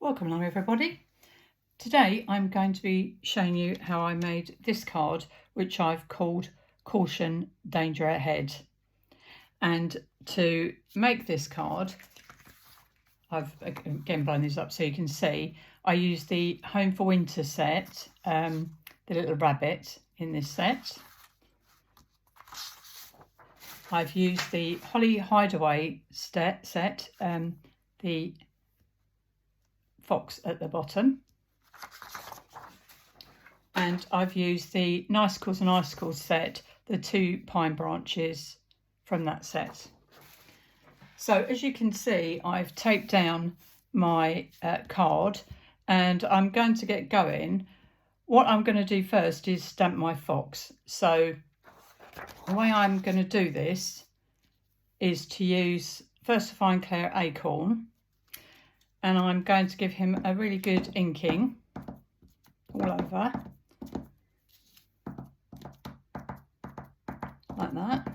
Welcome along everybody. Today I'm going to be showing you how I made this card, which I've called Caution, Danger Ahead. And to make this card, I've again blown these up so you can see, I used the Home for Winter set, the little rabbit in this set. I've used the Holly Hideaway set, the fox at the bottom, and I've used the nice-Icles and icicles set, the 2 pine branches from that set. So as you can see, I've taped down my card and I'm going to get going. What I'm going to do first is stamp my fox. So the way I'm going to do this is to use versafine clair acorn, and I'm going to give him a really good inking all over, like that.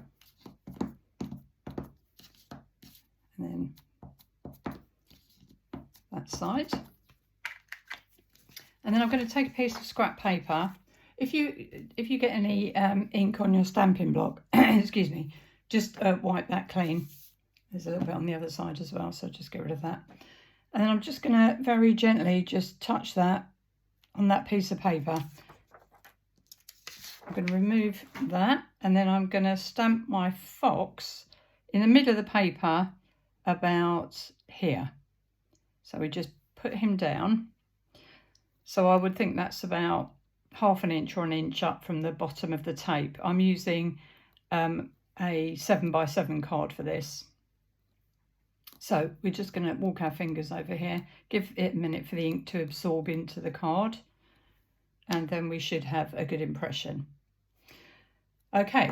And then that side. And then I'm going to take a piece of scrap paper. If you get any ink on your stamping block, excuse me, just wipe that clean. There's a little bit on the other side as well, so just get rid of that. And then I'm just going to very gently just touch that on that piece of paper. I'm going to remove that, and then I'm going to stamp my fox in the middle of the paper about here. So we just put him down. So I would think that's about ½ inch or an inch up from the bottom of the tape. I'm using a 7x7 card for this. So we're just going to walk our fingers over here, give it a minute for the ink to absorb into the card, and then we should have a good impression. Okay,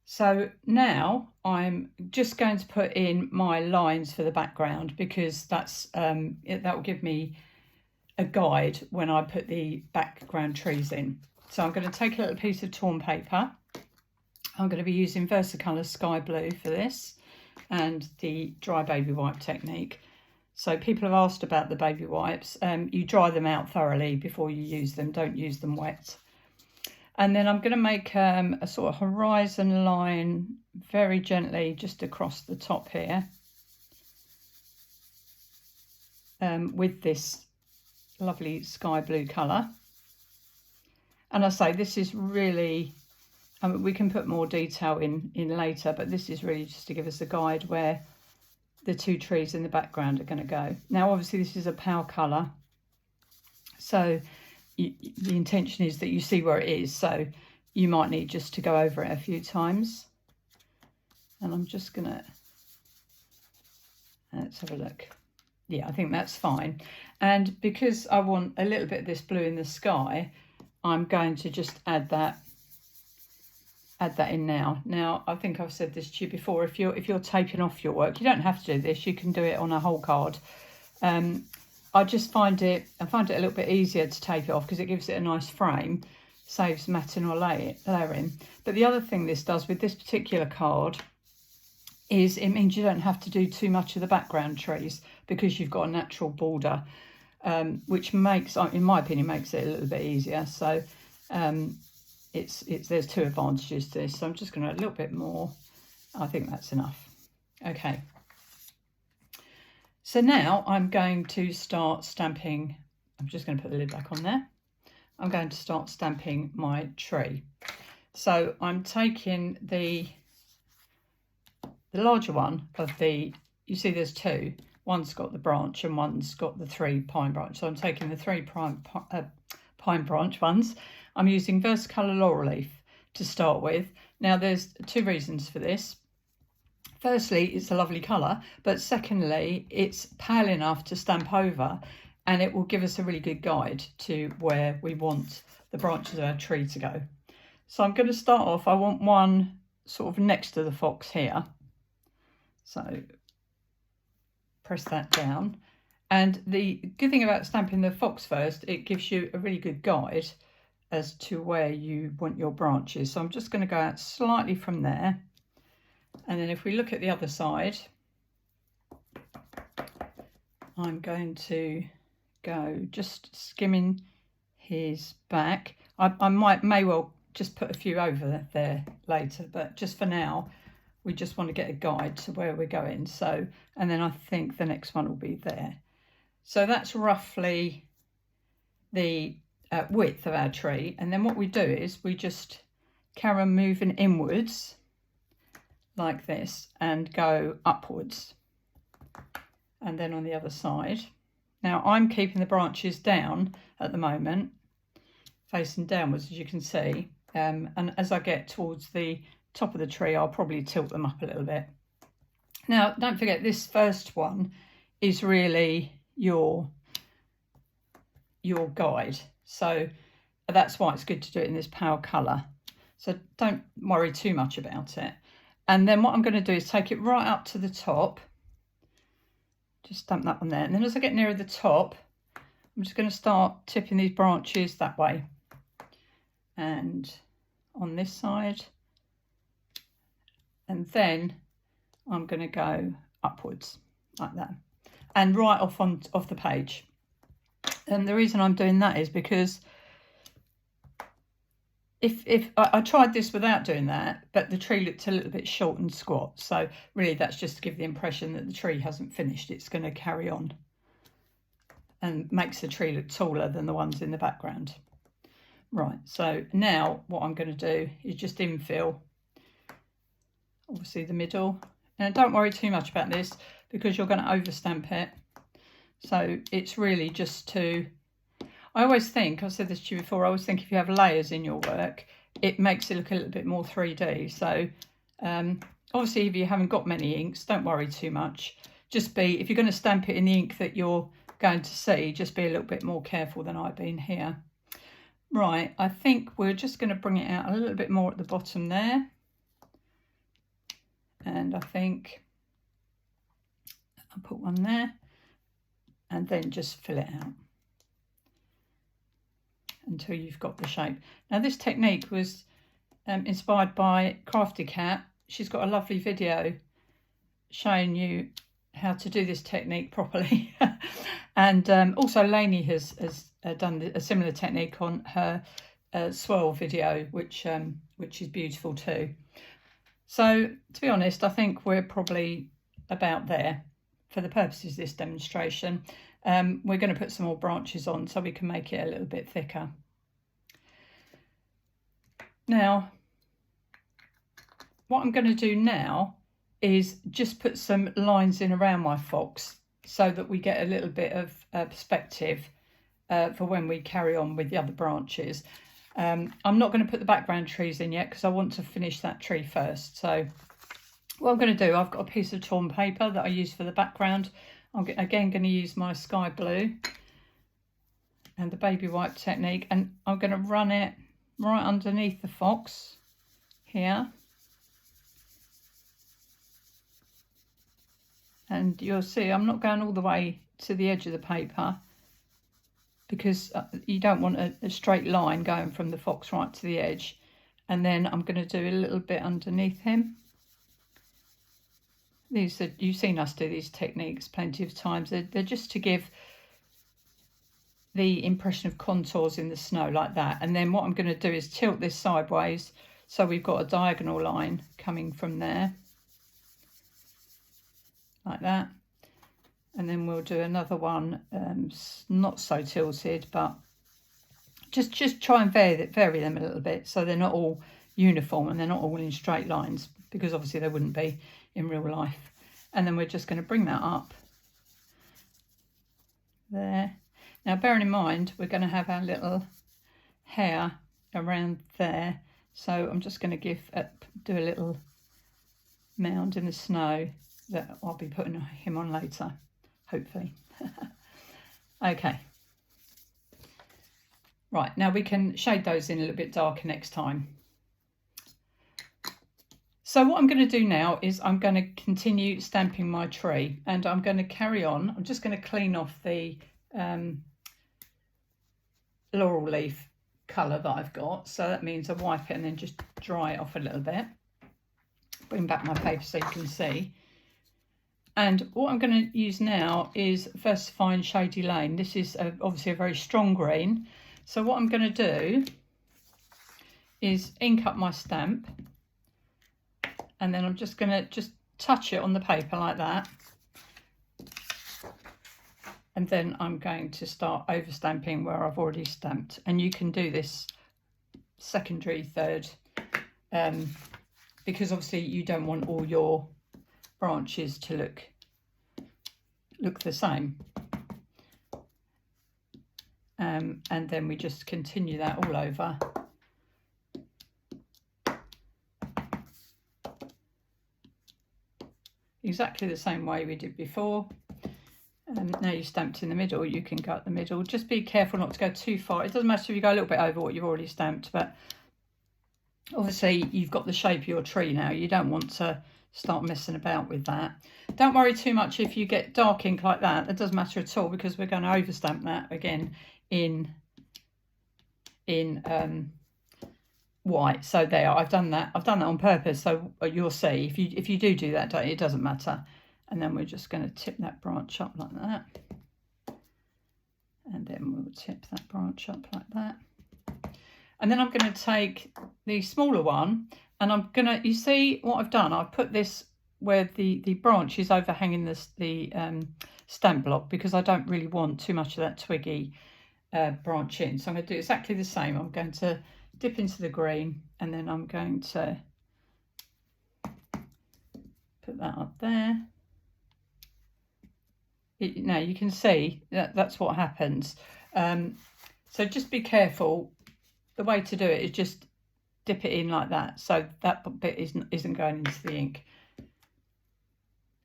so now I'm just going to put in my lines for the background, because that will give me a guide when I put the background trees in. So I'm going to take a little piece of torn paper. I'm going to be using Versacolor Sky Blue for this, and the dry baby wipe technique. So people have asked about the baby wipes. You dry them out thoroughly before you use them. Don't use them wet. And then I'm going to make a sort of horizon line very gently just across the top here, with this lovely sky blue colour. And I say this is really, we can put more detail in later, but this is really just to give us a guide where the 2 trees in the background are going to go. Now obviously this is a pale colour, so the intention is that you see where it is, so you might need just to go over it a few times. And I'm just going to, let's have a look. Yeah, I think that's fine. And because I want a little bit of this blue in the sky, I'm going to just add that in now. Now, I think I've said this to you before, if you're taping off your work, you don't have to do this, you can do it on a whole card. I just find it a little bit easier to tape it off because it gives it a nice frame, saves matting or layering. But the other thing this does with this particular card is it means you don't have to do too much of the background trees, because you've got a natural border, which makes, in my opinion, makes it a little bit easier. So there's 2 advantages to this. So I'm just going to add a little bit more. I think that's enough. Okay. So now I'm going to start stamping. I'm just going to put the lid back on there. I'm going to start stamping my tree. So I'm taking the larger one of the, you see there's 2. One's got the branch and one's got the 3 pine branch. So I'm taking the 3 pine branch ones. I'm using Versacolor laurel leaf to start with. Now there's 2 reasons for this. Firstly, it's a lovely colour, but secondly, it's pale enough to stamp over, and it will give us a really good guide to where we want the branches of our tree to go. So I'm going to start off, I want one sort of next to the fox here. So press that down. And the good thing about stamping the fox first, it gives you a really good guide as to where you want your branches. So I'm just going to go out slightly from there. And then if we look at the other side, I'm going to go just skimming his back. I may well just put a few over there later, but just for now we just want to get a guide to where we're going. So, and then I think the next one will be there. So that's roughly the width of our tree, and then what we do is we just carry on moving inwards like this and go upwards, and then on the other side. Now I'm keeping the branches down at the moment, facing downwards, as you can see, and as I get towards the top of the tree I'll probably tilt them up a little bit. Now don't forget, this first one is really your guide, so that's why it's good to do it in this pale colour, so don't worry too much about it. And then what I'm going to do is take it right up to the top, just stamp that one there, and then as I get nearer the top I'm just going to start tipping these branches that way, and on this side, and then I'm going to go upwards like that and right off the page. And the reason I'm doing that is because if I tried this without doing that, but the tree looked a little bit short and squat, so really that's just to give the impression that the tree hasn't finished. It's going to carry on and makes the tree look taller than the ones in the background. Right, so now what I'm going to do is just infill, obviously the middle, and don't worry too much about this because you're going to overstamp it. So it's really just to, I always think, I've said this to you before, I always think if you have layers in your work, it makes it look a little bit more 3D. So obviously if you haven't got many inks, don't worry too much. Just be, if you're going to stamp it in the ink that you're going to see, just be a little bit more careful than I've been here. Right, I think we're just going to bring it out a little bit more at the bottom there. And I think I'll put one there and then just fill it out until you've got the shape. Now this technique was inspired by Crafty Cat. She's got a lovely video showing you how to do this technique properly. And also Lainey has done a similar technique on her swirl video, which is beautiful too. So to be honest, I think we're probably about there for the purposes of this demonstration. We're going to put some more branches on so we can make it a little bit thicker. Now, what I'm going to do now is just put some lines in around my fox so that we get a little bit of perspective for when we carry on with the other branches. I'm not going to put the background trees in yet because I want to finish that tree first. So what I'm going to do, I've got a piece of torn paper that I use for the background. I'm again going to use my sky blue and the baby wipe technique, and I'm going to run it right underneath the fox here. And you'll see I'm not going all the way to the edge of the paper because you don't want a straight line going from the fox right to the edge. And then I'm going to do a little bit underneath him. These are, you've seen us do these techniques plenty of times. They're just to give the impression of contours in the snow like that. And then what I'm going to do is tilt this sideways so we've got a diagonal line coming from there like that. And then we'll do another one not so tilted, but just try and vary them a little bit so they're not all uniform and they're not all in straight lines, because obviously they wouldn't be in real life. And then we're just going to bring that up there. Now bearing in mind we're going to have our little hair around there, so I'm just going to do a little mound in the snow that I'll be putting him on later, hopefully. Okay, right, now we can shade those in a little bit darker next time. So what I'm going to do now is I'm going to continue stamping my tree, and I'm going to carry on. I'm just going to clean off the laurel leaf colour that I've got. So that means I wipe it and then just dry it off a little bit. Bring back my paper so you can see. And what I'm going to use now is Versafine Shady Lane. This is obviously a very strong green. So what I'm going to do is ink up my stamp, and then I'm just going to touch it on the paper like that. And then I'm going to start over stamping where I've already stamped. And you can do this secondary, third, because obviously you don't want all your branches to look the same. And then we just continue that all over. Exactly the same way we did before. Now you stamped in the middle, you can go up the middle. Just be careful not to go too far. It doesn't matter if you go a little bit over what you've already stamped, but obviously you've got the shape of your tree now. You don't want to start messing about with that. Don't worry too much if you get dark ink like that. It doesn't matter at all, because we're going to overstamp that again in white. So there, I've done that on purpose, so you'll see if you do that, it doesn't matter. And then we're just going to tip that branch up like that, and then we'll tip that branch up like that. And then I'm going to take the smaller one, and I'm going to, you see what I've done, I've put this where the branch is overhanging the stamp block, because I don't really want too much of that twiggy branch in. So I'm going to do exactly the same. I'm going to dip into the green, and then I'm going to put that up there. Now you can see that's what happens. So just be careful. The way to do it is just dip it in like that, so that bit isn't going into the ink.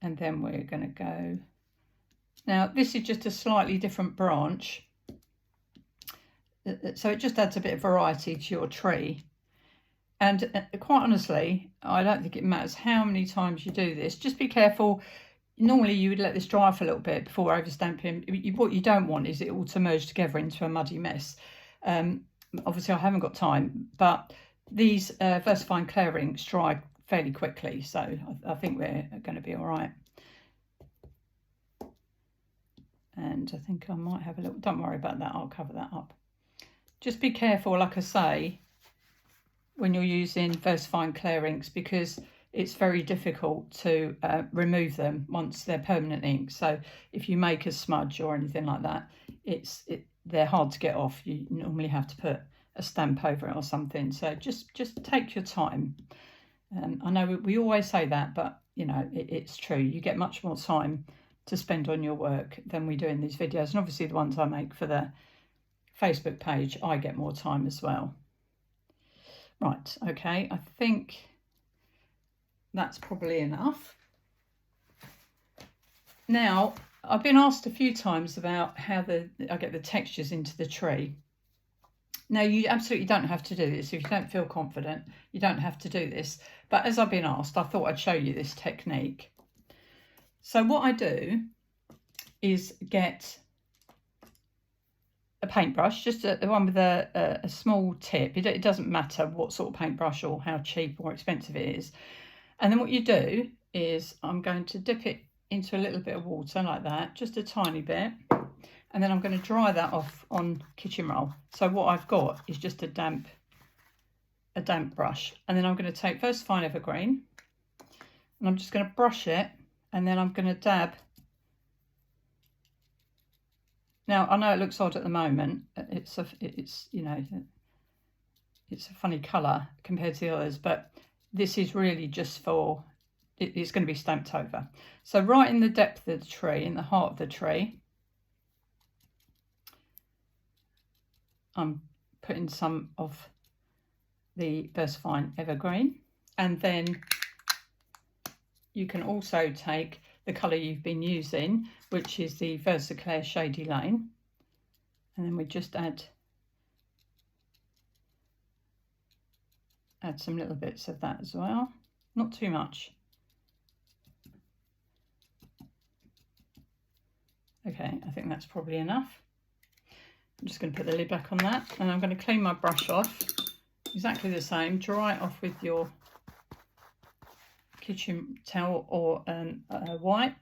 And then we're going to go. Now this is just a slightly different branch, so it just adds a bit of variety to your tree. And quite honestly, I don't think it matters how many times you do this. Just be careful. Normally you would let this dry for a little bit before overstamping. What you don't want is it all to merge together into a muddy mess. Obviously I haven't got time, but these Versafine Clair inks dry fairly quickly, so I think we're going to be all right. And I think I might have a little, don't worry about that, I'll cover that up. Just be careful, like I say, when you're using Versafine Clair inks, because it's very difficult to remove them once they're permanent ink. So if you make a smudge or anything like that, they're hard to get off. You normally have to put a stamp over it or something. So just take your time. I know we always say that, but you know, it's true. You get much more time to spend on your work than we do in these videos. And obviously the ones I make for the Facebook page, I get more time as well. Right, okay, I think that's probably enough. Now, I've been asked a few times about how I get the textures into the tree. Now, you absolutely don't have to do this. If you don't feel confident, you don't have to do this. But as I've been asked, I thought I'd show you this technique. So what I do is get a paintbrush, just the one with a small tip. It doesn't matter what sort of paintbrush or how cheap or expensive it is. And then what you do is I'm going to dip it into a little bit of water like that, just a tiny bit. And then I'm going to dry that off on kitchen roll. So what I've got is just a damp brush. And then I'm going to take Versafine Evergreen, and I'm just going to brush it, and then I'm going to dab. Now I know it looks odd at the moment. It's you know, it's a funny colour compared to the others, but this is really just for, it's going to be stamped over. So right in the depth of the tree, in the heart of the tree, I'm putting some of the Versafine Evergreen, and then you can also take the colour you've been using, which is the Versacolor Shady Lane, and then we just add some little bits of that as well, not too much. Okay, I think that's probably enough. I'm just going to put the lid back on that, and I'm going to clean my brush off exactly the same. Dry it off with your kitchen towel or white,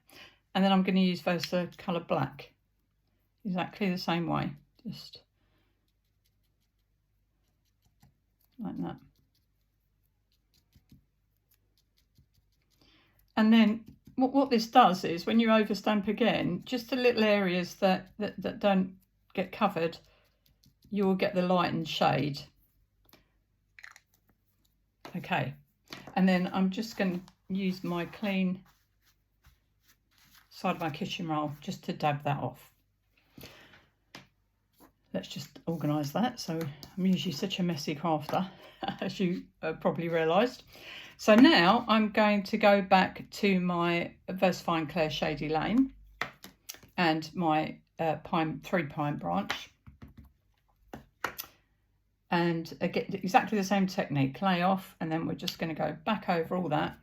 and then I'm going to use Versacolor black, exactly the same way, just like that. And then what this does is when you overstamp again, just the little areas that don't get covered, you will get the light and shade. Okay, and then I'm just going to use my clean side of my kitchen roll just to dab that off. Let's just organise that. So I'm usually such a messy crafter, as you probably realised. So now I'm going to go back to my Versafine Clair Shady Lane and my 3 pine branch, and get exactly the same technique, lay off, and then we're just going to go back over all that.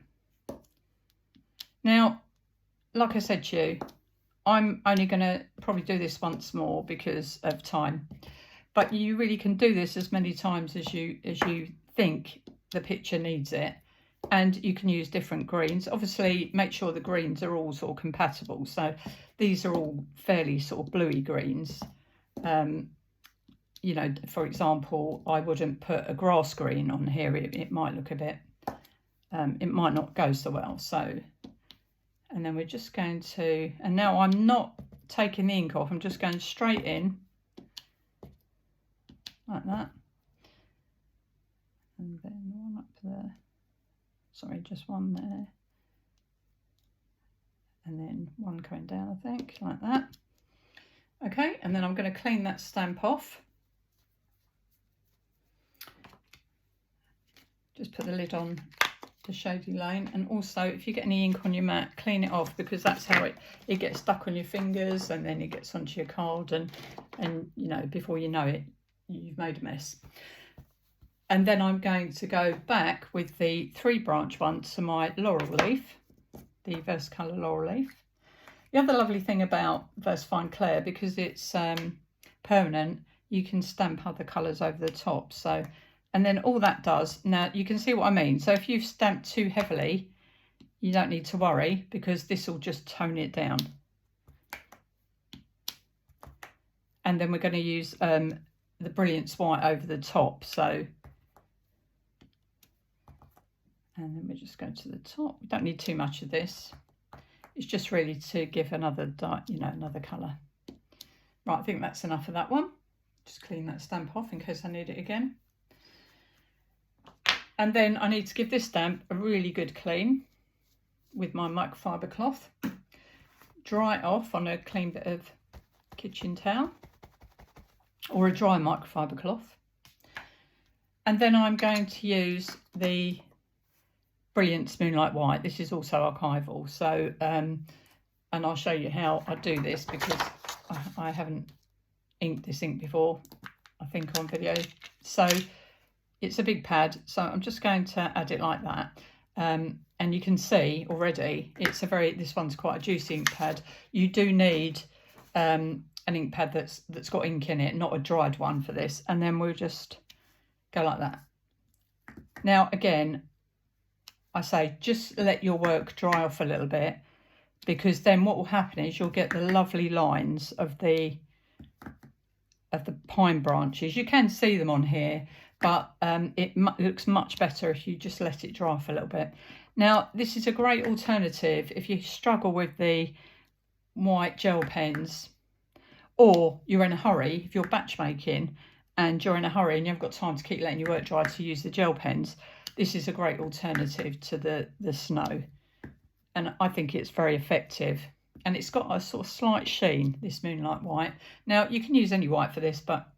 Now, like I said to you, I'm only going to probably do this once more because of time, but you really can do this as many times as you think the picture needs it, and you can use different greens. Obviously, make sure the greens are all sort of compatible. So these are all fairly sort of bluey greens. You know, for example, I wouldn't put a grass green on here. It might look a bit, it might not go so well. So, and then we're just going to, and now I'm not taking the ink off, I'm just going straight in like that. And then one up there, sorry, just one there. And then one coming down, I think, like that. Okay, and then I'm going to clean that stamp off. Just put the lid on the Shady Lane, and also if you get any ink on your mat, clean it off, because that's how it gets stuck on your fingers, and then it gets onto your card, and you know, before you know it, you've made a mess. And then I'm going to go back with the 3 branch one to my laurel leaf, the Versacolor laurel leaf. The other lovely thing about Versafine Clair, because it's permanent, you can stamp other colours over the top. So, and then all that does, now you can see what I mean. So if you've stamped too heavily, you don't need to worry, because this will just tone it down. And then we're going to use the Brilliance white over the top. So, and then we're just going to the top. We don't need too much of this. It's just really to give another, you know, another colour. Right, I think that's enough of that one. Just clean that stamp off in case I need it again. And then I need to give this stamp a really good clean with my microfiber cloth. Dry it off on a clean bit of kitchen towel or a dry microfiber cloth. And then I'm going to use the Brilliance Moonlight White. This is also archival. So, and I'll show you how I do this, because I haven't inked this ink before, I think, on video. So it's a big pad, so I'm just going to add it like that. And you can see already it's this one's quite a juicy ink pad. You do need an ink pad that's got ink in it, not a dried one for this. And then we'll just go like that. Now again, I say just let your work dry off a little bit, because then what will happen is you'll get the lovely lines of the pine branches. You can see them on here, but it looks much better if you just let it dry off a little bit. Now, this is a great alternative if you struggle with the white gel pens, or you're in a hurry, if you're batch making and you're in a hurry and you haven't got time to keep letting your work dry to use the gel pens. This is a great alternative to the snow, and I think it's very effective. And it's got a sort of slight sheen, this Moonlight White. Now, you can use any white for this, but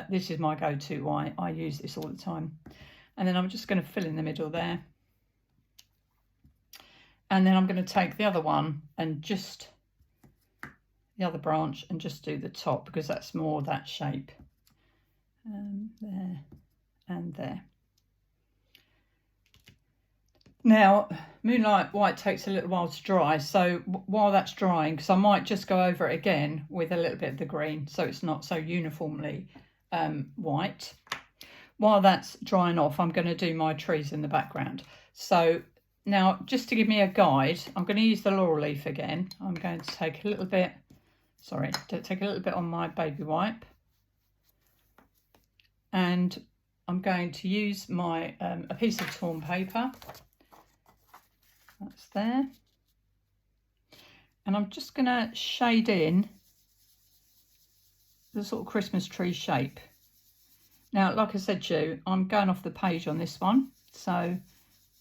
this is my go-to white. I use this all the time. And then I'm just going to fill in the middle there. And then I'm going to take the other one and just the other branch and just do the top, because that's more that shape. There and there. Now, Moonlight White takes a little while to dry, so while that's drying, because I might just go over it again with a little bit of the green, so it's not so uniformly white. While that's drying off, I'm going to do my trees in the background. So Now, just to give me a guide, I'm going to use the laurel leaf again. I'm going to take a little bit, take a little bit on my baby wipe. And I'm going to use my a piece of torn paper. That's there. And I'm just going to shade in the sort of Christmas tree shape. Now, like I said to you, I'm going off the page on this one, so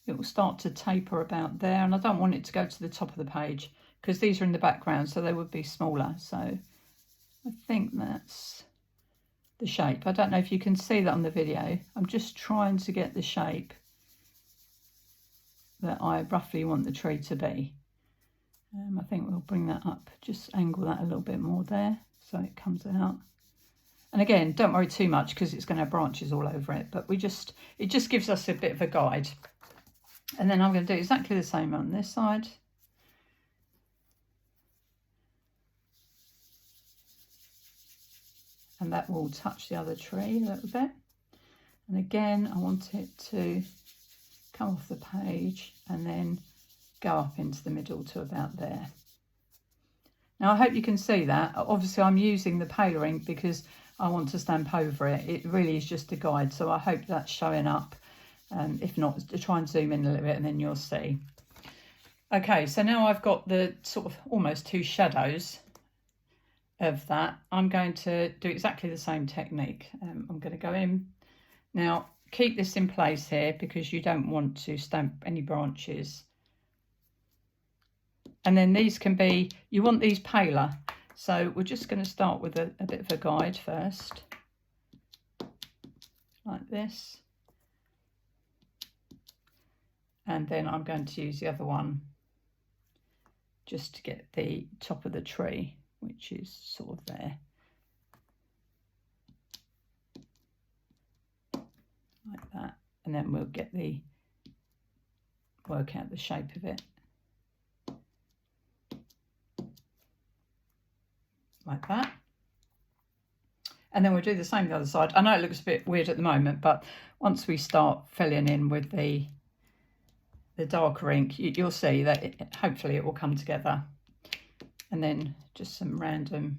it will start to taper about there, and I don't want it to go to the top of the page because these are in the background, so they would be smaller. So I think that's the shape. I don't know if you can see that on the video. I'm just trying to get the shape that I roughly want the tree to be. I think we'll bring that up, just angle that a little bit more there so it comes out. And again, don't worry too much because it's going to have branches all over it, but it just gives us a bit of a guide. And then I'm going to do exactly the same on this side. And that will touch the other tree a little bit. And again, I want it to come off the page and then go up into the middle to about there. Now, I hope you can see that. Obviously, I'm using the paler ink because I want to stamp over it. It really is just a guide, so I hope that's showing up. If not, try and zoom in a little bit and then you'll see. Okay, so now I've got the sort of almost two shadows of that. I'm going to do exactly the same technique. I'm going to go in. Now, keep this in place here because you don't want to stamp any branches. And then these can be, you want these paler. So we're just going to start with a bit of a guide first, like this. And then I'm going to use the other one just to get the top of the tree, which is sort of there. Like that. And then we'll work out the shape of it. Like that. And then we'll do the same on the other side. I know it looks a bit weird at the moment, but once we start filling in with the darker ink, you'll see that hopefully it will come together. And then just some random.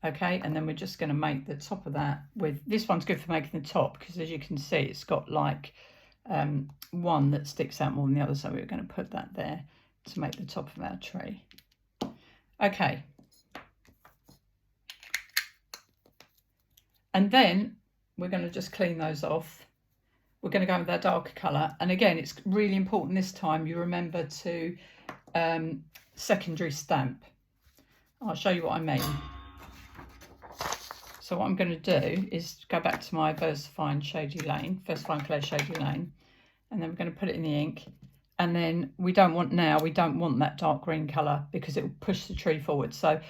Okay, and then we're just going to make the top of that with, this one's good for making the top because as you can see it's got like one that sticks out more than the other, so we're going to put that there to make the top of our tree. Okay, and then we're going to just clean those off. We're going to go with that darker colour, and again it's really important this time you remember to secondary stamp. I'll show you what I mean. So what I'm going to do is go back to my Versafine Clair Shady Lane, and then we're going to put it in the ink. And then we don't want that dark green colour because it will push the tree forward. So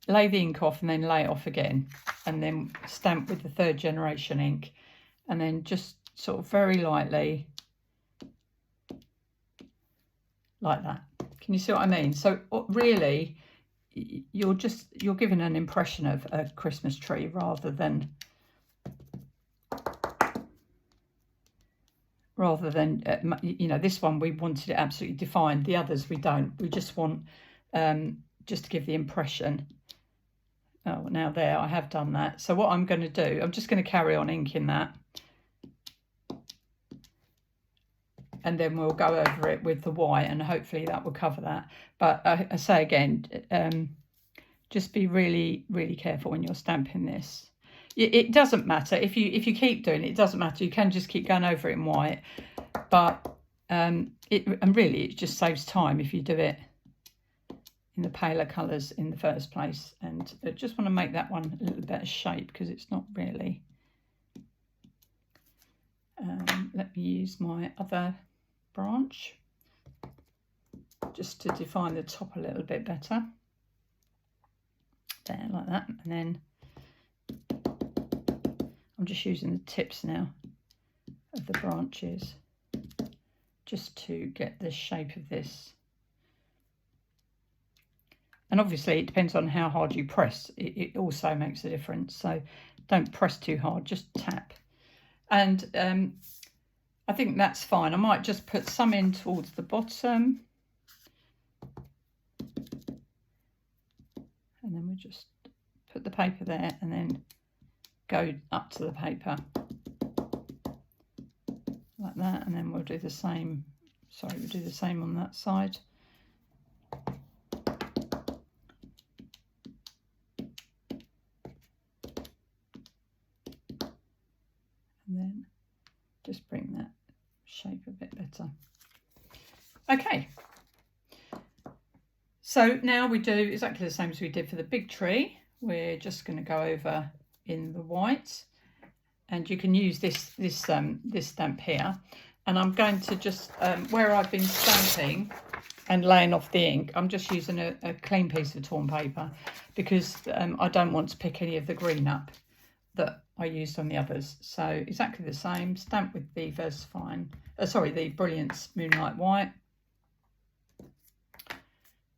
lay the ink off and then lay it off again, and then stamp with the third generation ink, and then just sort of very lightly like that. Can you see what I mean? So really you're giving an impression of a Christmas tree rather than you know, this one we wanted it absolutely defined, the others we don't. We just want just to give the impression. Oh, now there, I have done that. So what I'm going to do, I'm just going to carry on inking that, and then we'll go over it with the white, and hopefully that will cover that. But I say again, just be really, really careful when you're stamping this. It doesn't matter if you keep doing it. It doesn't matter. You can just keep going over it in white, but and really it just saves time if you do it in the paler colours in the first place. And I just want to make that one a little better shape because it's not really. Let me use my other branch just to define the top a little bit better. There, like that, and then I'm just using the tips now of the branches just to get the shape of this. And obviously it depends on how hard you press. It also makes a difference. So don't press too hard, just tap. And I think that's fine. I might just put some in towards the bottom. And then we just put the paper there and then go up to the paper. Like that. And then we'll do the same. Sorry, we'll do the same on that side. And then just bring that shape a bit better. Okay. So now we do exactly the same as we did for the big tree. We're just going to go over in the white, and you can use this stamp here. And I'm going to just, where I've been stamping and laying off the ink, I'm just using a clean piece of torn paper because I don't want to pick any of the green up that I used on the others. So exactly the same, stamp with the versafine, the Brilliance Moonlight White.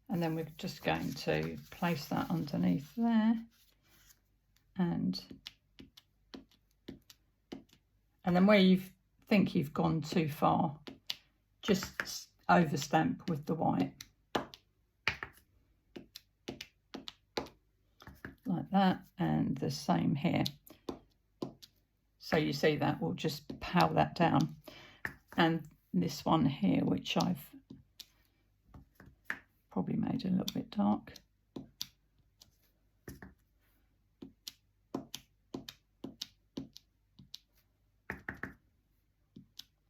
And then we're just going to place that underneath there. And then where you think you've gone too far, just overstamp with the white. Like that, and the same here. So you see that, we'll just pile that down. And this one here, which I've probably made a little bit dark.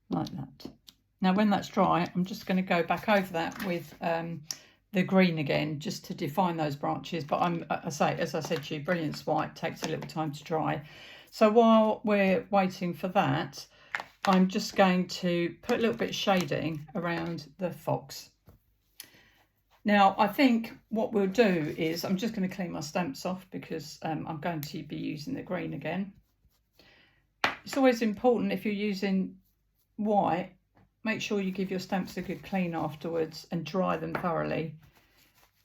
Like that. Now when that's dry, I'm just going to go back over that with the green again, just to define those branches. But as I said to you, Brilliance White takes a little time to dry. So while we're waiting for that, I'm just going to put a little bit of shading around the fox. Now, I think what we'll do is I'm just going to clean my stamps off because I'm going to be using the green again. It's always important if you're using white, make sure you give your stamps a good clean afterwards and dry them thoroughly,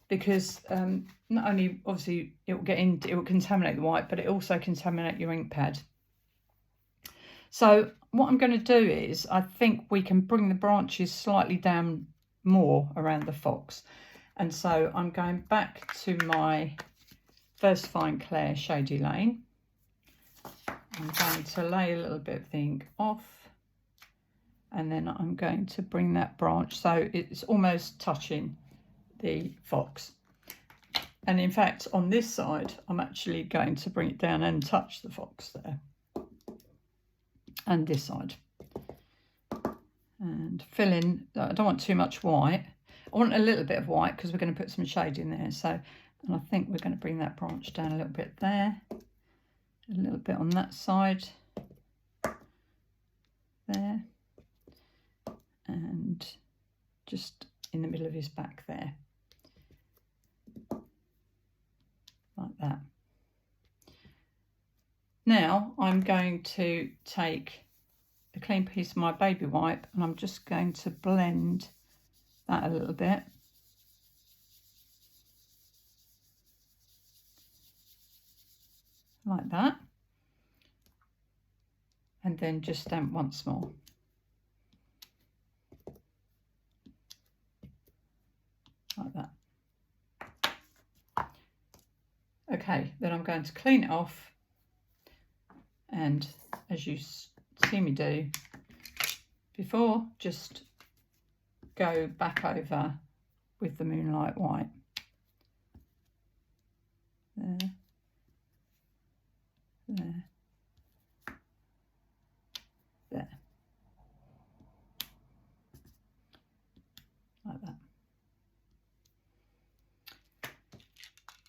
because not only obviously it will contaminate the white, but it also contaminate your ink pad. So what I'm going to do is I think we can bring the branches slightly down more around the fox. And so I'm going back to my Versafine Clair Shady Lane. I'm going to lay a little bit of the ink off, and then I'm going to bring that branch so it's almost touching the fox. And in fact, on this side, I'm actually going to bring it down and touch the fox there. And this side. And fill in, I don't want too much white. I want a little bit of white because we're going to put some shade in there. So, and I think we're going to bring that branch down a little bit there. A little bit on that side. There. And just in the middle of his back there. Like that. Now I'm going to take a clean piece of my baby wipe and I'm just going to blend that a little bit. Like that. And then just stamp once more. Like that. Okay, then I'm going to clean it off, and as you see me do before, just go back over with the Moonlight White. There, there, there. Like that.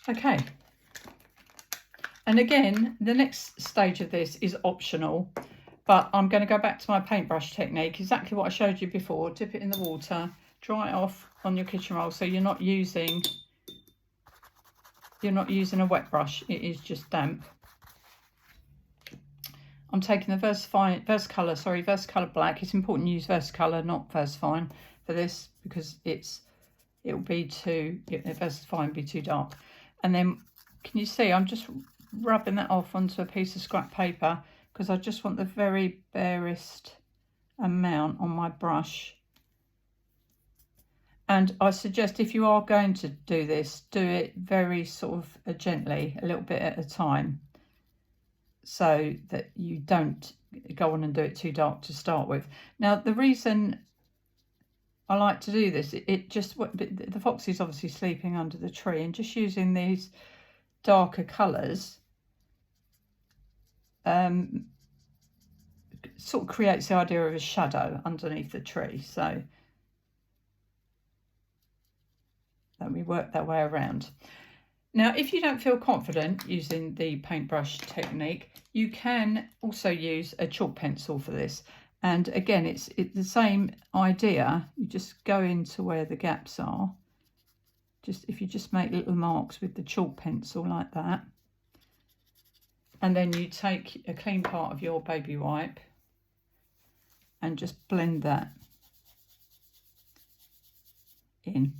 Okay. And again, the next stage of this is optional, but I'm going to go back to my paintbrush technique, exactly what I showed you before. Dip it in the water, dry it off on your kitchen roll, so you're not using a wet brush, it is just damp. I'm taking the Versacolor black. It's important to use Versacolor, not Versafine, for this, because it'll be too, Versafine be too dark. And then, can you see, I'm just rubbing that off onto a piece of scrap paper because I just want the very barest amount on my brush. And I suggest if you are going to do this, do it very sort of gently, a little bit at a time, so that you don't go on and do it too dark to start with. Now, the reason I like to do this, the fox is obviously sleeping under the tree, and just using these darker colours sort of creates the idea of a shadow underneath the tree. So let me work that way around. Now, if you don't feel confident using the paintbrush technique, you can also use a chalk pencil for this. And again, it's the same idea. You just go into where the gaps are. If you just make little marks with the chalk pencil like that. And then you take a clean part of your baby wipe and just blend that in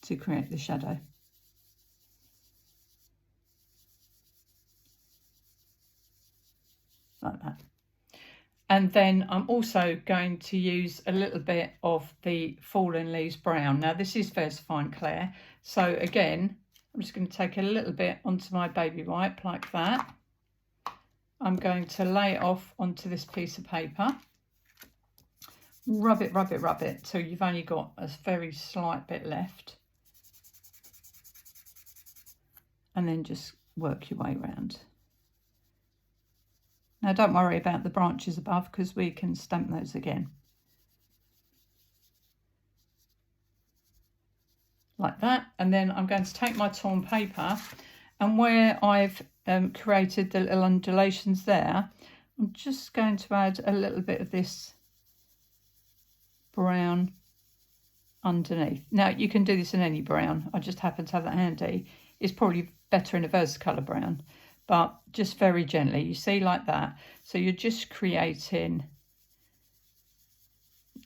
to create the shadow. Like that. And then I'm also going to use a little bit of the Fallen Leaves Brown. Now this is Versafine Clair. So again, I'm just going to take a little bit onto my baby wipe like that. I'm going to lay it off onto this piece of paper. Rub it, rub it, rub it till you've only got a very slight bit left. And then just work your way around. Now don't worry about the branches above, because we can stamp those again. Like that. And then I'm going to take my torn paper, and where I've created the little undulations there, I'm just going to add a little bit of this brown underneath. Now you can do this in any brown. I just happen to have that handy. It's probably better in a Versacolor brown, but just very gently, you see, like that. So you're just creating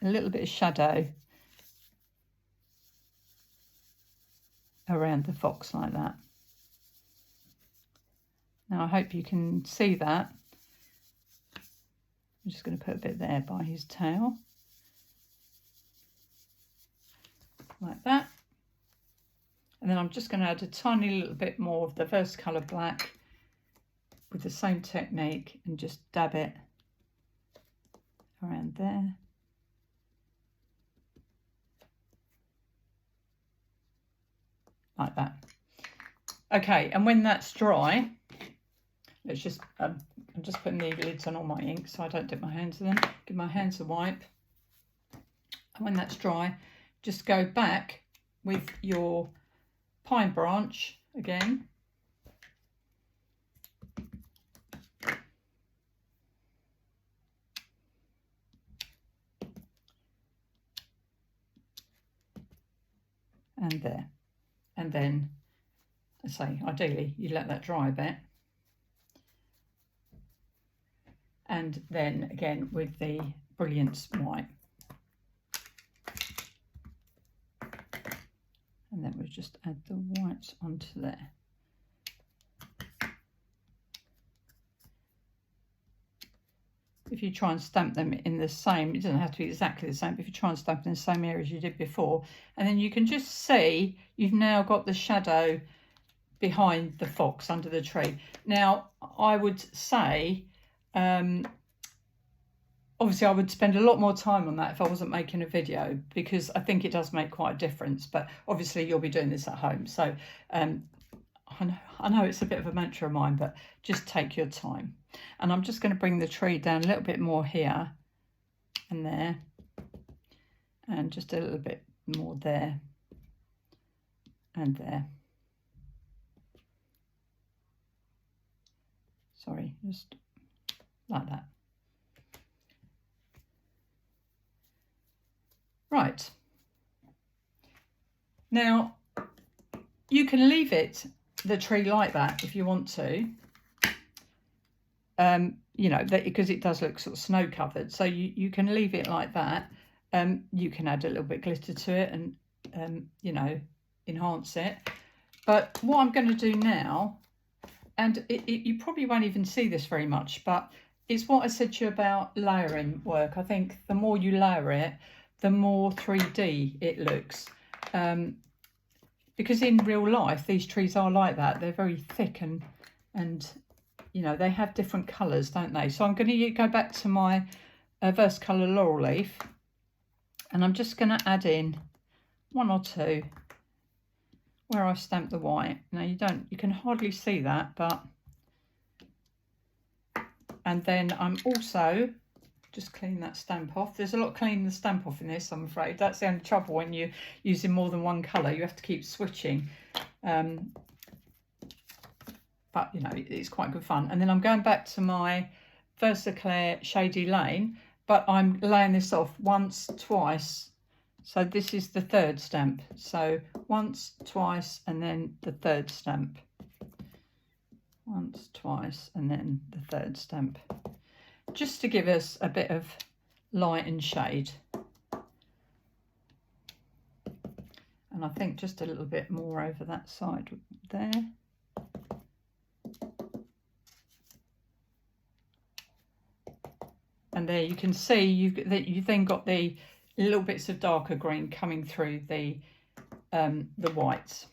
a little bit of shadow around the fox like that. Now I hope you can see that. I'm just going to put a bit there by his tail. Like that. And then I'm just going to add a tiny little bit more of the Versacolor black with the same technique and just dab it around there. Like that. Okay, and when that's dry, let's just, I'm just putting the lids on all my ink so I don't dip my hands in them. Give my hands a wipe. And when that's dry, just go back with your pine branch again. And there. And then, I say, ideally, you let that dry a bit. And then again with the Brilliance white. And then we'll just add the whites onto there. If you try and stamp them in the same, it doesn't have to be exactly the same, but if you try and stamp in the same area as you did before, and then you can just see you've now got the shadow behind the fox under the tree. Now, I would say, obviously I would spend a lot more time on that if I wasn't making a video, because I think it does make quite a difference, but obviously you'll be doing this at home. So I know it's a bit of a mantra of mine, but just take your time. And I'm just going to bring the tree down a little bit more here and there, and just a little bit more there and there. Sorry, just like that. Right. Now, you can leave the tree like that if you want to. You know, because it does look sort of snow covered, so you can leave it like that. You can add a little bit of glitter to it and you know, enhance it. But what I'm going to do now, and you probably won't even see this very much, but it's what I said to you about layering work. I think the more you layer it, the more 3D it looks. Because in real life, these trees are like that. They're very thick and you know, they have different colours, don't they? So I'm going to go back to my Versacolor laurel leaf, and I'm just going to add in 1 or 2 where I've stamped the white. Now you can hardly see that, but, and then I'm also just clean that stamp off. There's a lot of cleaning the stamp off in this, I'm afraid. That's the only trouble when you're using more than one colour. You have to keep switching. But, you know, it's quite good fun. And then I'm going back to my Versacolor Shady Lane, but I'm laying this off once, twice. So this is the 3rd stamp. So once, twice, and then the 3rd stamp. Once, twice, and then the 3rd stamp. Just to give us a bit of light and shade. And I think just a little bit more over that side there. And there you can see you've then got the little bits of darker green coming through the whites.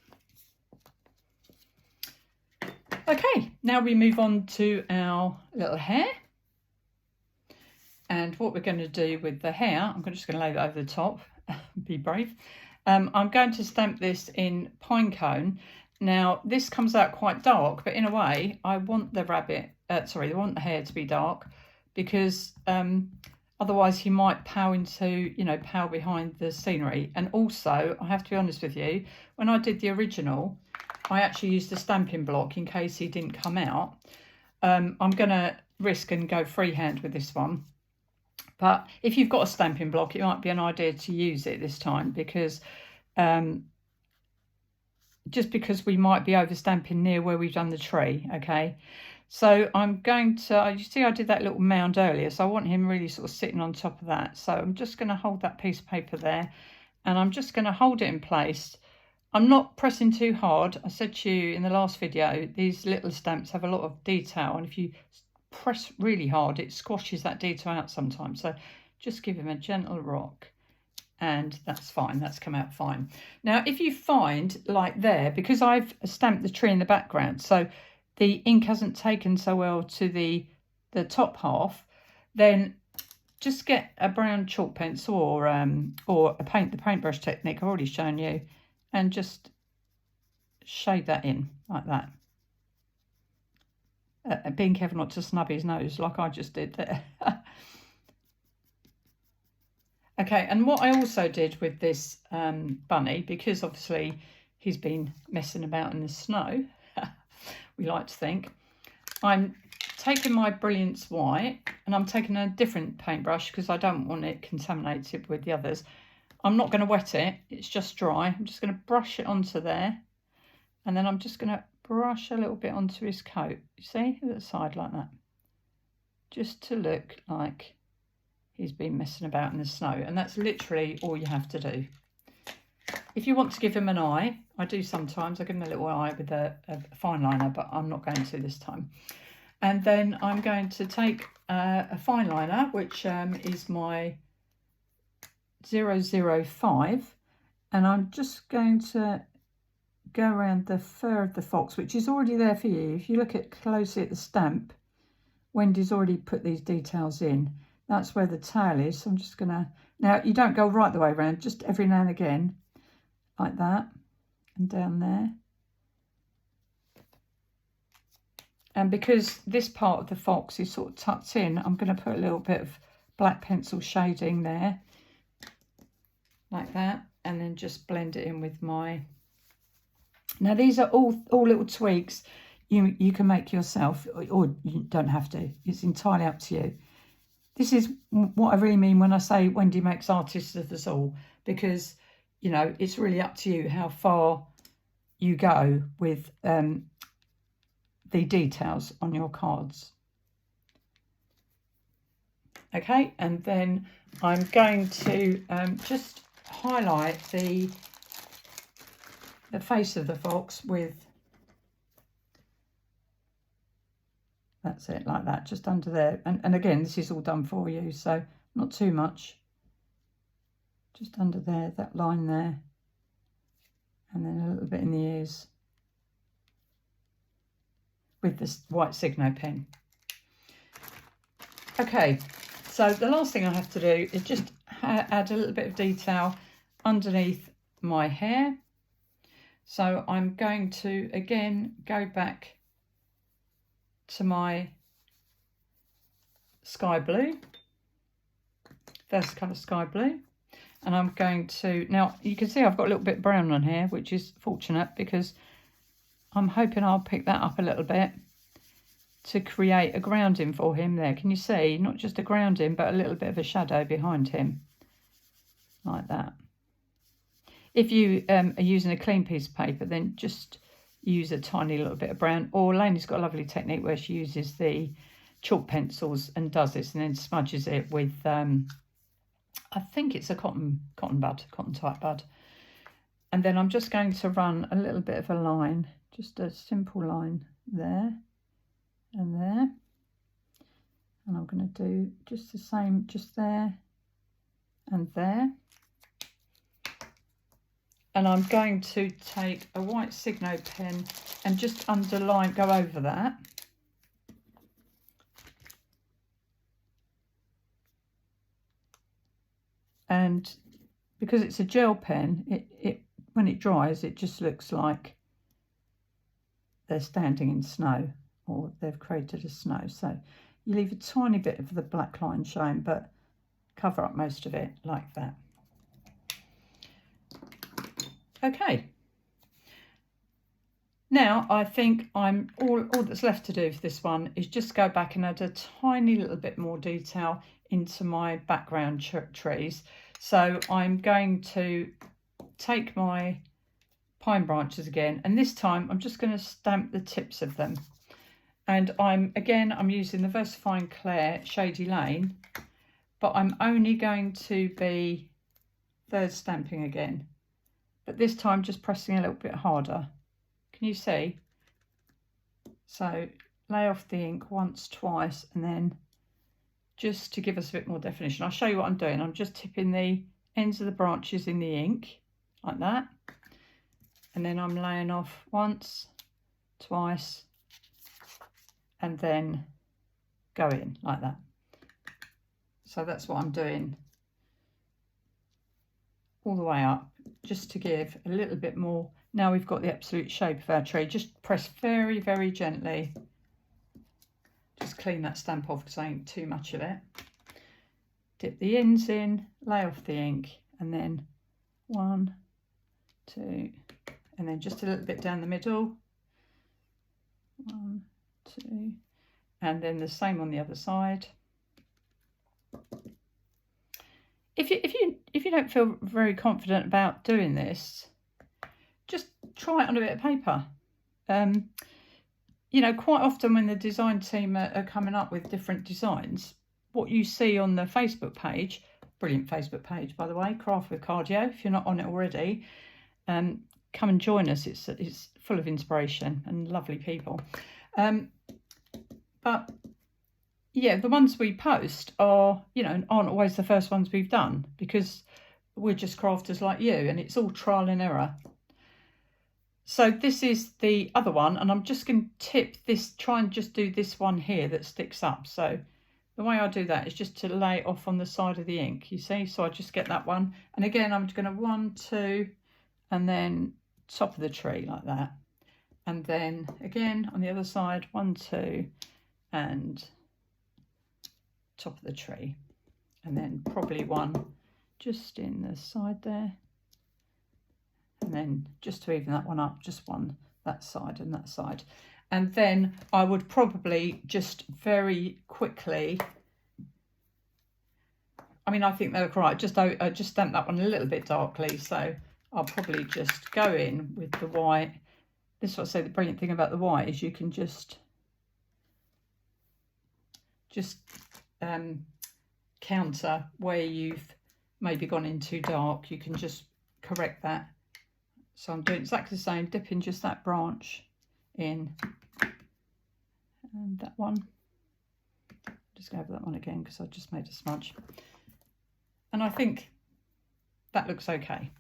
Okay, now we move on to our little hair. And what we're going to do with the hair, I'm just going to lay that over the top, be brave. I'm going to stamp this in pinecone. Now, this comes out quite dark, but in a way, I want the I want the hair to be dark, because otherwise he might pow behind the scenery. And also, I have to be honest with you, when I did the original, I actually used a stamping block in case he didn't come out. I'm going to risk and go freehand with this one. But if you've got a stamping block, it might be an idea to use it this time, because just because we might be over stamping near where we've done the tree, okay? So I'm going to, you see I did that little mound earlier, so I want him really sort of sitting on top of that. So I'm just going to hold that piece of paper there, and I'm just going to hold it in place. I'm not pressing too hard. I said to you in the last video, these little stamps have a lot of detail, and if you press really hard, it squashes that detail out sometimes. So just give him a gentle rock, and that's fine. That's come out fine. Now, if you find, like there, because I've stamped the tree in the background, so the ink hasn't taken so well to the top half, then just get a brown chalk pencil or the paintbrush technique I've already shown you, and just shade that in like that. Being careful not to snub his nose like I just did there. Okay, and what I also did with this bunny, because obviously he's been messing about in the snow, we like to think, I'm taking my Brilliance white, and I'm taking a different paintbrush because I don't want it contaminated with the others. I'm not going to wet it, it's just dry. I'm just going to brush it onto there, and then I'm just going to brush a little bit onto his coat, you see, at the side like that, just to look like he's been messing about in the snow. And that's literally all you have to do. If you want to give him an eye, I do sometimes, I give him a little eye with a fineliner, but I'm not going to this time. And then I'm going to take a fineliner, which is my 005, and I'm just going to go around the fur of the fox, which is already there for you. If you look at closely at the stamp, Wendy's already put these details in. That's where the tail is. So I'm just gonna, now you don't go right the way around, just every now and again, like that, and down there. And because this part of the fox is sort of tucked in, I'm going to put a little bit of black pencil shading there, like that, and then just blend it in with my... Now these are all little tweaks you can make yourself, or you don't have to. It's entirely up to you. This is what I really mean when I say Wendy makes artists of us all, because, you know, it's really up to you how far you go with the details on your cards. Okay, and then I'm going to just highlight the face of the fox with That's it, like that, just under there. And again, this is all done for you, so not too much. Just under there, that line there. And then a little bit in the ears with this white signo pen. Okay, so the last thing I have to do is just add a little bit of detail underneath my hair. So I'm going to again go back to my sky blue, Versacolor sky blue, and I'm going to, now you can see I've got a little bit brown on here, which is fortunate because I'm hoping I'll pick that up a little bit to create a grounding for him there. Can you see? Not just a grounding, but a little bit of a shadow behind him, like that. If you are using a clean piece of paper, then just use a tiny little bit of brown. Or Lainey's got a lovely technique where she uses the chalk pencils and does this and then smudges it with, I think it's a cotton type bud. And then I'm just going to run a little bit of a line, just a simple line there and there. And I'm going to do just the same, just there and there. And I'm going to take a white signo pen and just underline, go over that. And because it's a gel pen, it when it dries, it just looks like they're standing in snow or they've created a snow. So you leave a tiny bit of the black line showing, but cover up most of it like that. Okay, now I think all that's left to do for this one is just go back and add a tiny little bit more detail into my background trees. So I'm going to take my pine branches again, and this time I'm just going to stamp the tips of them. And I'm using the versafine Clair Shady Lane, but I'm only going to be third stamping again. But this time just pressing a little bit harder. Can you see? So lay off the ink once, twice, and then just to give us a bit more definition. I'll show you what I'm doing. I'm just tipping the ends of the branches in the ink like that. And then I'm laying off once, twice, and then go in like that. So that's what I'm doing all the way up, just to give a little bit more. Now we've got the absolute shape of our tree. Just press very, very gently. Just clean that stamp off because I ain't too much of it. Dip the ends in, lay off the ink, and then 1, 2, and then just a little bit down the middle. 1, 2, and then the same on the other side. If you don't feel very confident about doing this, just try it on a bit of paper. You know, quite often when the design team are coming up with different designs, what you see on the Facebook page, brilliant Facebook page by the way, Craft with Cardio, if you're not on it already, come and join us. It's full of inspiration and lovely people. But yeah, the ones we post are, you know, aren't always the first ones we've done because we're just crafters like you and it's all trial and error. So this is the other one, and I'm just going to tip this, try and just do this one here that sticks up. So the way I do that is just to lay it off on the side of the ink, you see. So I just get that one. And again, I'm going to 1, 2, and then top of the tree like that. And then again, on the other side, 1, 2, and top of the tree. And then probably one just in the side there. And then just to even that one up, just one that side and that side. And then I would probably just very quickly, I mean, I think they look right. I just stamped that one a little bit darkly, so I'll probably just go in with the white. This is what I say, the brilliant thing about the white is you can just counter where you've maybe gone in too dark. You can just correct that. So I'm doing exactly the same, dipping just that branch in and that one just go over that one again because I just made a smudge. And I think that looks okay.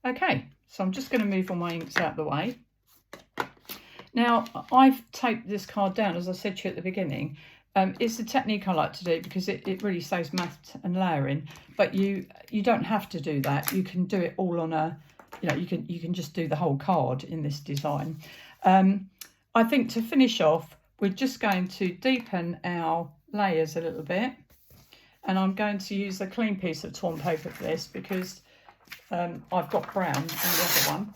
Okay, so I'm just going to move all my inks out of the way. Now, I've taped this card down, as I said to you at the beginning. It's a technique I like to do because it really saves matte and layering, but you don't have to do that. You can do it all on a, you can just do the whole card in this design. I think to finish off, we're just going to deepen our layers a little bit, and I'm going to use a clean piece of torn paper for this because I've got brown on the other one.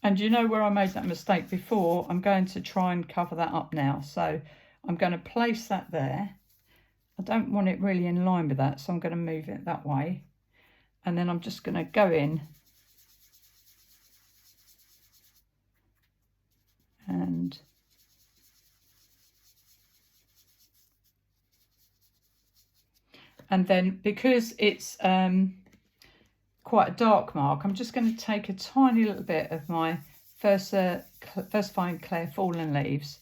And you know where I made that mistake before? I'm going to try and cover that up now. So I'm going to place that there. I don't want it really in line with that, so I'm going to move it that way. And then I'm just going to go in and then because it's quite a dark mark, I'm just going to take a tiny little bit of my versafine clair fallen leaves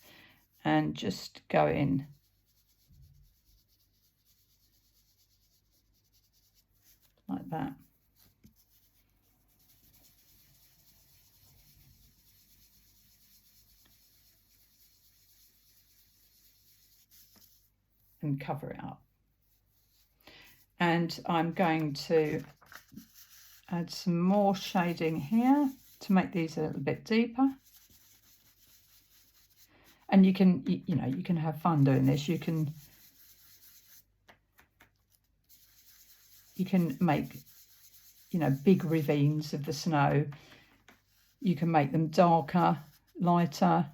and just go in like that. And cover it up. And I'm going to add some more shading here to make these a little bit deeper. And you can, you can have fun doing this. You can make, big ravines of the snow. You can make them darker, lighter.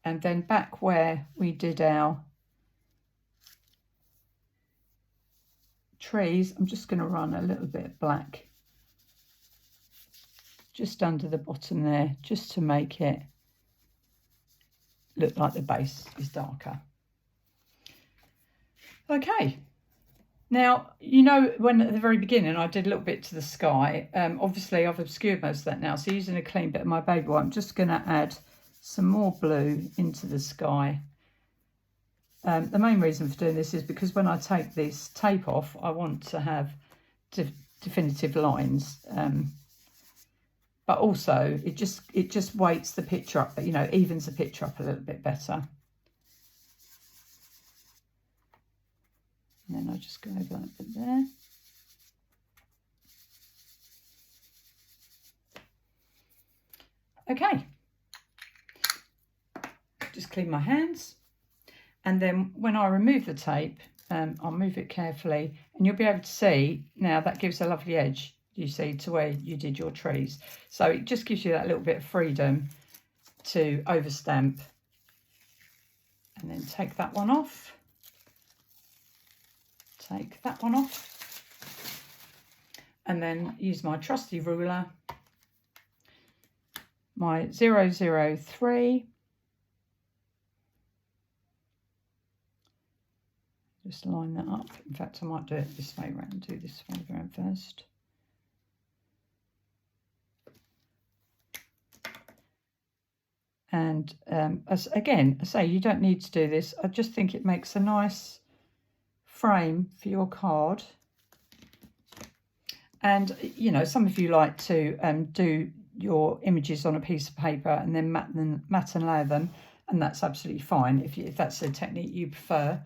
And then back where we did our trees, I'm just going to run a little bit of black just under the bottom there, just to make it look like the base is darker. Okay, now, when at the very beginning I did a little bit to the sky, obviously I've obscured most of that now, so using a clean bit of my baby white, I'm just going to add some more blue into the sky. The main reason for doing this is because when I take this tape off, I want to have definitive lines, but also it just weights the picture up, evens the picture up a little bit better. And then I just go over that bit there. Okay. Just clean my hands, and then when I remove the tape, I'll move it carefully, and you'll be able to see now that gives a lovely edge, you see, to where you did your trees. So it just gives you that little bit of freedom to overstamp. And then take that one off, take that one off, and then use my trusty ruler, my 003. Just line that up. In fact, I might do it this way around, do this way around first. And as I say, you don't need to do this. I just think it makes a nice frame for your card. And, some of you like to do your images on a piece of paper and then matte and layer them, and that's absolutely fine if that's the technique you prefer.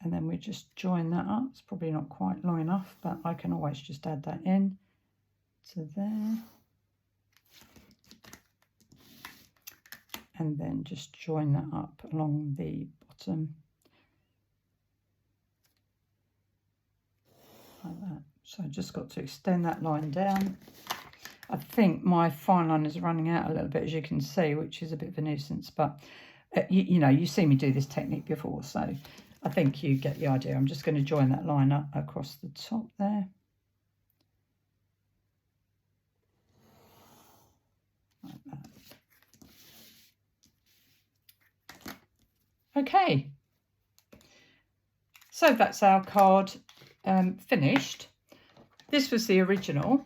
And then we just join that up. It's probably not quite long enough, but I can always just add that in to there. And then just join that up along the bottom. Like that. So I just got to extend that line down. I think my fineliner is running out a little bit, as you can see, which is a bit of a nuisance, but you've seen me do this technique before, so I think you get the idea. I'm just going to join that line up across the top there. Like that. Okay, so that's our card finished. This was the original.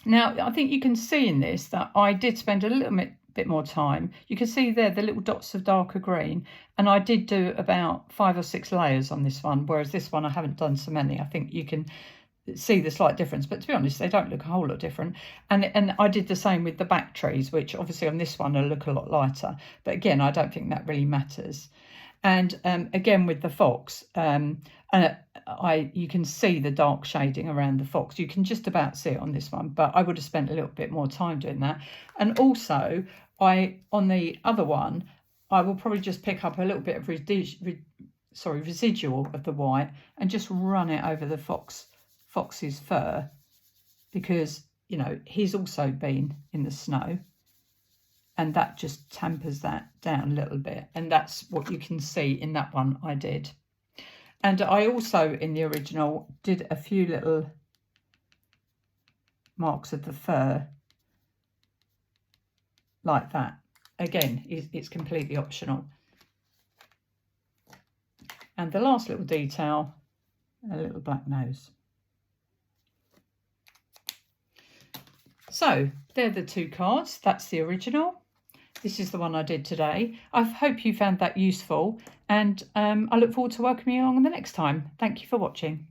Now, I think you can see in this that I did spend a little bit more time. You can see there the little dots of darker green, and I did do about 5 or 6 layers on this one, whereas this one I haven't done so many. I think you can see the slight difference, but to be honest, they don't look a whole lot different. And I did the same with the back trees, which obviously on this one will look a lot lighter, but again, I don't think that really matters. And again with the fox, you can see the dark shading around the fox. You can just about see it on this one, but I would have spent a little bit more time doing that. And also, on the other one, I will probably just pick up a little bit of residual of the white and just run it over the fox's fur, because you know he's also been in the snow, and that just tampers that down a little bit, and that's what you can see in that one I did. And I also in the original did a few little marks of the fur like that. Again, it's completely optional. And the last little detail, a little black nose. So they're the 2 cards. That's the original. This is the one I did today. I hope you found that useful, and I look forward to welcoming you along the next time. Thank you for watching.